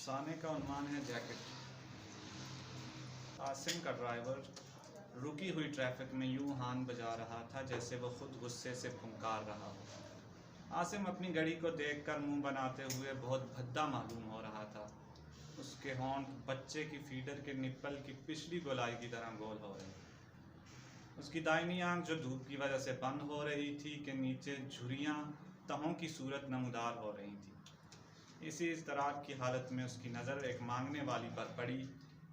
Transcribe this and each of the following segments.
افسانے کا عنوان ہے جیکٹ۔ عاصم کا ڈرائیور رکی ہوئی ٹریفک میں یوں ہارن بجا رہا تھا جیسے وہ خود غصے سے پھنکار رہا ہو۔ عاصم اپنی گھڑی کو دیکھ کر منہ بناتے ہوئے بہت بھدا معلوم ہو رہا تھا۔ اس کے ہونٹ بچے کی فیڈر کے نپل کی پچھلی گولائی کی طرح گول ہو رہے۔ اس کی دائنی آنکھ جو دھوپ کی وجہ سے بند ہو رہی تھی کے نیچے جھریاں تہوں کی صورت نمودار ہو رہی تھی۔ اسی اضطراب کی حالت میں اس کی نظر ایک مانگنے والی پر پڑی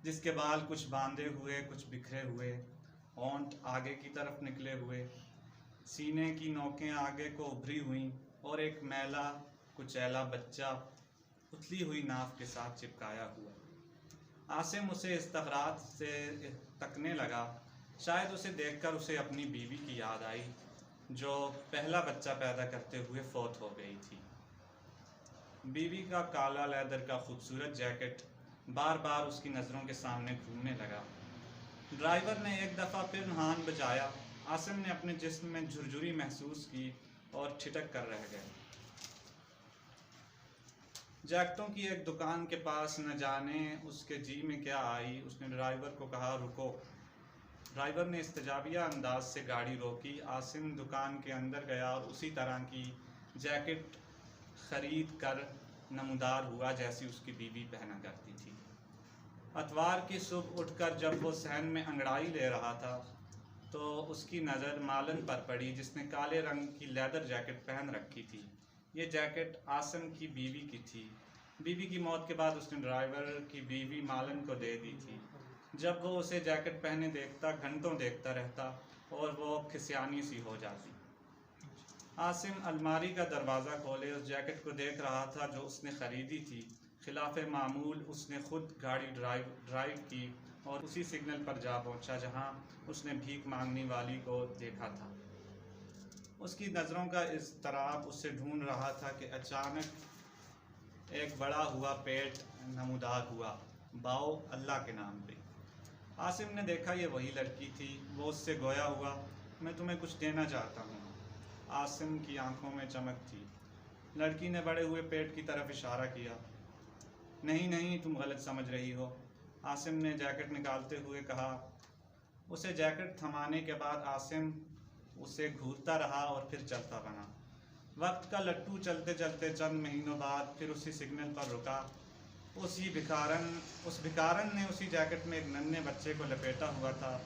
جس کے بال کچھ باندھے ہوئے کچھ بکھرے ہوئے، ہونٹ آگے کی طرف نکلے ہوئے، سینے کی نوکیں آگے کو ابھری ہوئیں اور ایک میلا کچیلا بچہ اتلی ہوئی ناف کے ساتھ چپکایا ہوا۔ عاصم اسے استغراق سے تکنے لگا۔ شاید اسے دیکھ کر اسے اپنی بیوی کی یاد آئی جو پہلا بچہ پیدا کرتے ہوئے فوت ہو گئی تھی۔ بیوی کا کالا لیدر کا خوبصورت جیکٹ بار بار اس کی نظروں کے سامنے گھومنے لگا۔ ڈرائیور نے ایک دفعہ پھر ہارن بجایا۔ عاصم نے اپنے جسم میں جھرجھری محسوس کی اور ٹھٹک کر رہ گئے۔ جیکٹوں کی ایک دکان کے پاس نہ جانے اس کے جی میں کیا آئی، اس نے ڈرائیور کو کہا رکو۔ ڈرائیور نے استجابیہ انداز سے گاڑی روکی۔ عاصم دکان کے اندر گیا اور اسی طرح کی جیکٹ خرید کر نمودار ہوا جیسی اس کی بیوی پہنا کرتی تھی۔ اتوار کی صبح اٹھ کر جب وہ صحن میں انگڑائی لے رہا تھا تو اس کی نظر مالن پر پڑی جس نے کالے رنگ کی لیدر جیکٹ پہن رکھی تھی۔ یہ جیکٹ عاصم کی بیوی کی تھی۔ بیوی کی موت کے بعد اس نے ڈرائیور کی بیوی مالن کو دے دی تھی۔ جب وہ اسے جیکٹ پہنے دیکھتا گھنٹوں دیکھتا رہتا اور وہ کھسیانی سی ہو جاتی۔ عاصم الماری کا دروازہ کھولے اس جیکٹ کو دیکھ رہا تھا جو اس نے خریدی تھی۔ خلاف معمول اس نے خود گاڑی ڈرائیو کی اور اسی سگنل پر جا پہنچا جہاں اس نے بھیک مانگنے والی کو دیکھا تھا۔ اس کی نظروں کا اضطراب اسے ڈھونڈ رہا تھا کہ اچانک ایک بڑا ہوا پیٹ نمودار ہوا، باؤ اللہ کے نام پہ۔ عاصم نے دیکھا یہ وہی لڑکی تھی۔ وہ اس سے گویا ہوا، میں تمہیں کچھ دینا چاہتا ہوں۔ عاصم کی آنکھوں میں چمک تھی۔ لڑکی نے بڑے ہوئے پیٹ کی طرف اشارہ کیا۔ نہیں نہیں، تم غلط سمجھ رہی ہو، عاصم نے جیکٹ نکالتے ہوئے کہا۔ اسے جیکٹ تھمانے کے بعد عاصم اسے گھورتا رہا اور پھر چلتا بنا۔ وقت کا لٹو چلتے چلتے چند مہینوں بعد پھر اسی سگنل پر رکا۔ اس بھکارن نے اسی جیکٹ میں ایک ننھے بچے کو لپیٹا ہوا تھا۔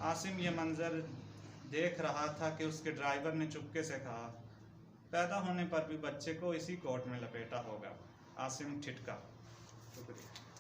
عاصم یہ منظر دیکھ رہا تھا کہ اس کے ڈرائیور نے چپکے سے کہا، پیدا ہونے پر بھی بچے کو اسی کوٹ میں لپیٹا ہوگا۔ عاصم ٹھٹکا۔ شکریہ۔